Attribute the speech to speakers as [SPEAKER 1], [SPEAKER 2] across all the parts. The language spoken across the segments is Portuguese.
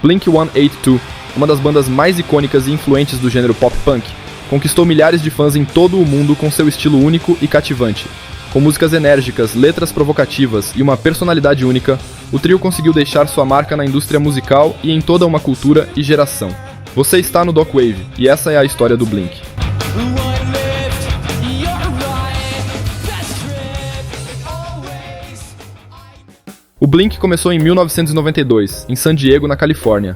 [SPEAKER 1] Blink-182, uma das bandas mais icônicas e influentes do gênero pop-punk, conquistou milhares de fãs em todo o mundo com seu estilo único e cativante. Com músicas enérgicas, letras provocativas e uma personalidade única, o trio conseguiu deixar sua marca na indústria musical e em toda uma cultura e geração. Você está no Doc Wave, e essa é a história do Blink. O Blink começou em 1992, em San Diego, na Califórnia.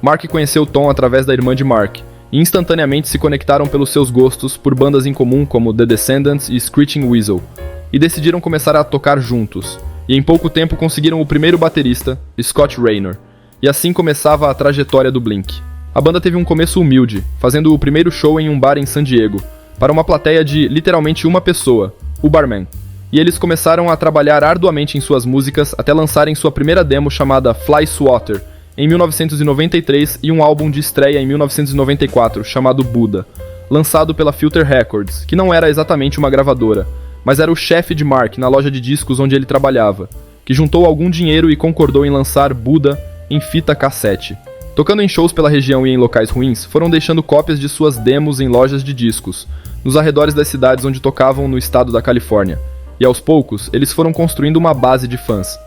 [SPEAKER 1] Mark conheceu Tom através da irmã de Mark, e instantaneamente se conectaram pelos seus gostos por bandas em comum como The Descendants e Screeching Weasel, e decidiram começar a tocar juntos, e em pouco tempo conseguiram o primeiro baterista, Scott Raynor, e assim começava a trajetória do Blink. A banda teve um começo humilde, fazendo o primeiro show em um bar em San Diego, para uma plateia de literalmente uma pessoa, o barman, e eles começaram a trabalhar arduamente em suas músicas até lançarem sua primeira demo chamada Fly Swatter, em 1993, e um álbum de estreia em 1994, chamado Buddha, lançado pela Filter Records, que não era exatamente uma gravadora, mas era o chefe de Mark na loja de discos onde ele trabalhava, que juntou algum dinheiro e concordou em lançar Buddha em fita cassete. Tocando em shows pela região e em locais ruins, foram deixando cópias de suas demos em lojas de discos, nos arredores das cidades onde tocavam no estado da Califórnia, e aos poucos, eles foram construindo uma base de fãs.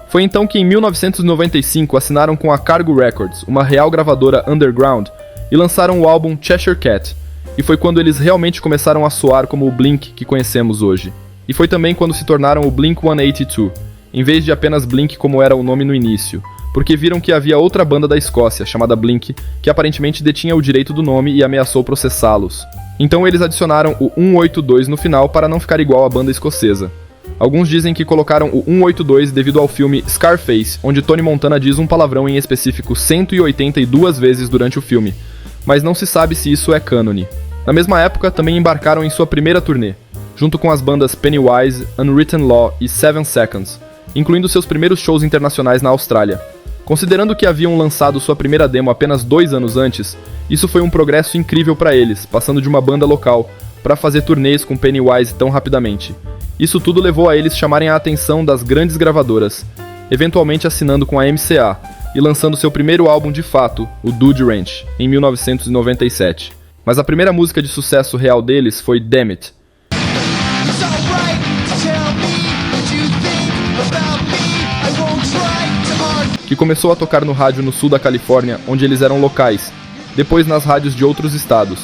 [SPEAKER 1] Foi então que em 1995 assinaram com a Cargo Records, uma real gravadora underground, e lançaram o álbum Cheshire Cat, e foi quando eles realmente começaram a soar como o Blink que conhecemos hoje. E foi também quando se tornaram o Blink-182, em vez de apenas Blink como era o nome no início, porque viram que havia outra banda da Escócia, chamada Blink, que aparentemente detinha o direito do nome e ameaçou processá-los. Então eles adicionaram o 182 no final para não ficar igual à banda escocesa. Alguns dizem que colocaram o 182 devido ao filme Scarface, onde Tony Montana diz um palavrão em específico 182 vezes durante o filme, mas não se sabe se isso é cânone. Na mesma época, também embarcaram em sua primeira turnê, junto com as bandas Pennywise, Unwritten Law e 7 Seconds, incluindo seus primeiros shows internacionais na Austrália. Considerando que haviam lançado sua primeira demo apenas 2 anos antes, isso foi um progresso incrível para eles, passando de uma banda local para fazer turnês com Pennywise tão rapidamente. Isso tudo levou a eles chamarem a atenção das grandes gravadoras, eventualmente assinando com a MCA e lançando seu primeiro álbum de fato, o Dude Ranch, em 1997. Mas a primeira música de sucesso real deles foi Damn It, que começou a tocar no rádio no sul da Califórnia, onde eles eram locais, depois nas rádios de outros estados,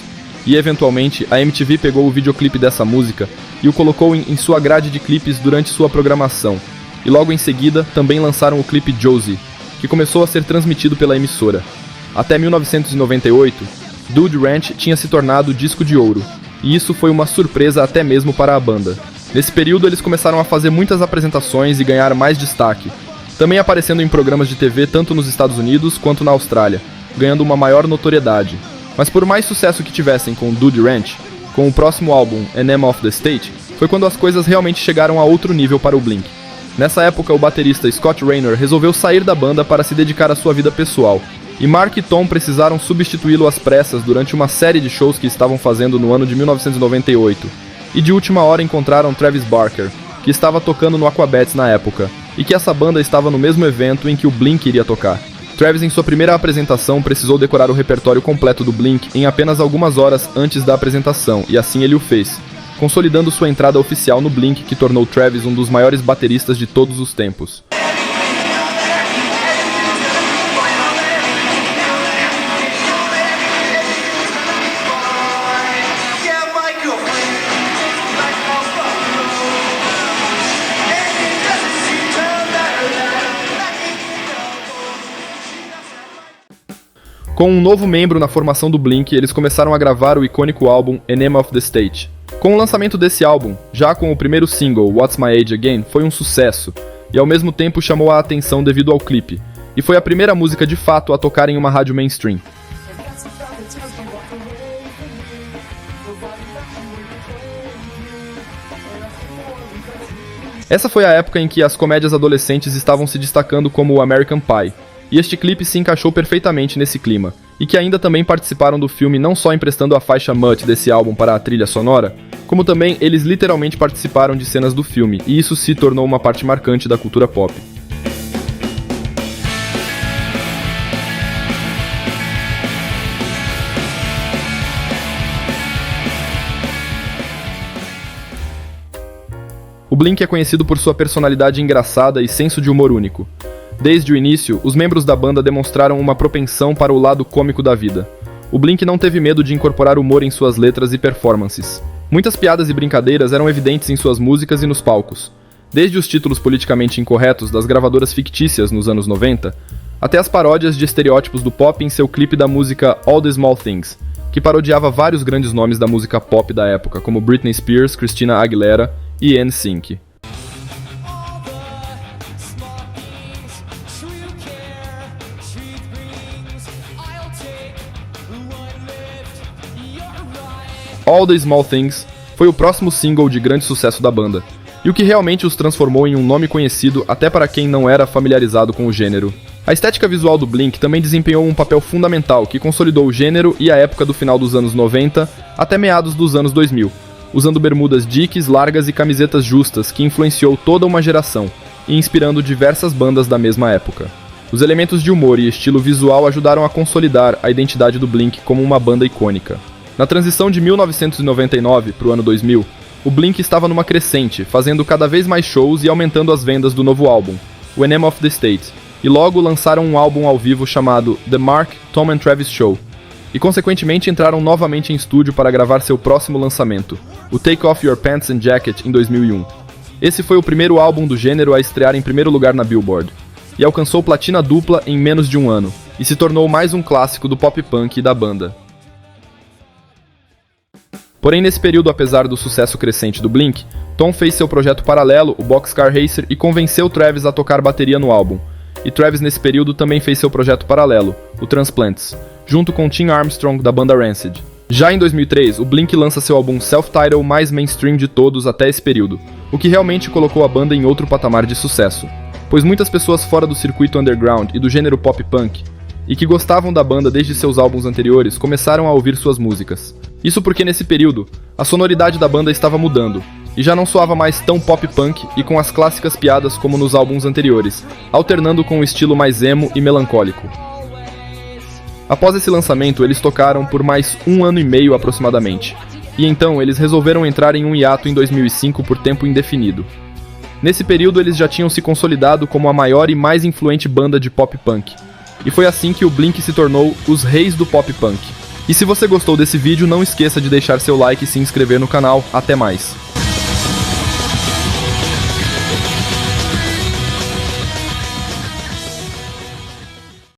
[SPEAKER 1] e eventualmente a MTV pegou o videoclipe dessa música e o colocou em sua grade de clipes durante sua programação, e logo em seguida também lançaram o clipe Josie, que começou a ser transmitido pela emissora. Até 1998, Dude Ranch tinha se tornado disco de ouro, e isso foi uma surpresa até mesmo para a banda. Nesse período eles começaram a fazer muitas apresentações e ganhar mais destaque, também aparecendo em programas de TV tanto nos Estados Unidos quanto na Austrália, ganhando uma maior notoriedade. Mas por mais sucesso que tivessem com Dude Ranch, com o próximo álbum, Enema of the State, foi quando as coisas realmente chegaram a outro nível para o Blink. Nessa época, o baterista Scott Raynor resolveu sair da banda para se dedicar à sua vida pessoal, e Mark e Tom precisaram substituí-lo às pressas durante uma série de shows que estavam fazendo no ano de 1998, e de última hora encontraram Travis Barker, que estava tocando no Aquabats na época, e que essa banda estava no mesmo evento em que o Blink iria tocar. Travis, em sua primeira apresentação, precisou decorar o repertório completo do Blink em apenas algumas horas antes da apresentação, e assim ele o fez, consolidando sua entrada oficial no Blink, que tornou Travis um dos maiores bateristas de todos os tempos. Com um novo membro na formação do Blink, eles começaram a gravar o icônico álbum Enema of the State. Com o lançamento desse álbum, já com o primeiro single, What's My Age Again, foi um sucesso, e ao mesmo tempo chamou a atenção devido ao clipe, e foi a primeira música de fato a tocar em uma rádio mainstream. Essa foi a época em que as comédias adolescentes estavam se destacando como o American Pie, e este clipe se encaixou perfeitamente nesse clima, e que ainda também participaram do filme não só emprestando a faixa Mutt desse álbum para a trilha sonora, como também eles literalmente participaram de cenas do filme, e isso se tornou uma parte marcante da cultura pop. O Blink é conhecido por sua personalidade engraçada e senso de humor único. Desde o início, os membros da banda demonstraram uma propensão para o lado cômico da vida. O Blink não teve medo de incorporar humor em suas letras e performances. Muitas piadas e brincadeiras eram evidentes em suas músicas e nos palcos. Desde os títulos politicamente incorretos das gravadoras fictícias nos anos 90, até as paródias de estereótipos do pop em seu clipe da música All the Small Things, que parodiava vários grandes nomes da música pop da época, como Britney Spears, Christina Aguilera e NSYNC. All the Small Things foi o próximo single de grande sucesso da banda, e o que realmente os transformou em um nome conhecido até para quem não era familiarizado com o gênero. A estética visual do Blink também desempenhou um papel fundamental que consolidou o gênero e a época do final dos anos 90 até meados dos anos 2000, usando bermudas dicks largas e camisetas justas que influenciou toda uma geração e inspirando diversas bandas da mesma época. Os elementos de humor e estilo visual ajudaram a consolidar a identidade do Blink como uma banda icônica. Na transição de 1999 para o ano 2000, o Blink estava numa crescente, fazendo cada vez mais shows e aumentando as vendas do novo álbum, O Enema of the State, e logo lançaram um álbum ao vivo chamado The Mark, Tom and Travis Show, e consequentemente entraram novamente em estúdio para gravar seu próximo lançamento, o Take Off Your Pants and Jacket, em 2001. Esse foi o primeiro álbum do gênero a estrear em primeiro lugar na Billboard, e alcançou platina dupla em menos de um ano, e se tornou mais um clássico do pop punk da banda. Porém, nesse período, apesar do sucesso crescente do Blink, Tom fez seu projeto paralelo, o Boxcar Racer, e convenceu Travis a tocar bateria no álbum. E Travis, nesse período, também fez seu projeto paralelo, o Transplants, junto com Tim Armstrong, da banda Rancid. Já em 2003, o Blink lança seu álbum self-titled mais mainstream de todos até esse período, o que realmente colocou a banda em outro patamar de sucesso, pois muitas pessoas fora do circuito underground e do gênero pop punk, e que gostavam da banda desde seus álbuns anteriores, começaram a ouvir suas músicas. Isso porque nesse período, a sonoridade da banda estava mudando, e já não soava mais tão pop punk e com as clássicas piadas como nos álbuns anteriores, alternando com um estilo mais emo e melancólico. Após esse lançamento, eles tocaram por mais 1 ano e meio aproximadamente, e então eles resolveram entrar em um hiato em 2005 por tempo indefinido. Nesse período eles já tinham se consolidado como a maior e mais influente banda de pop punk, e foi assim que o Blink se tornou os reis do pop punk. E se você gostou desse vídeo, não esqueça de deixar seu like e se inscrever no canal. Até mais!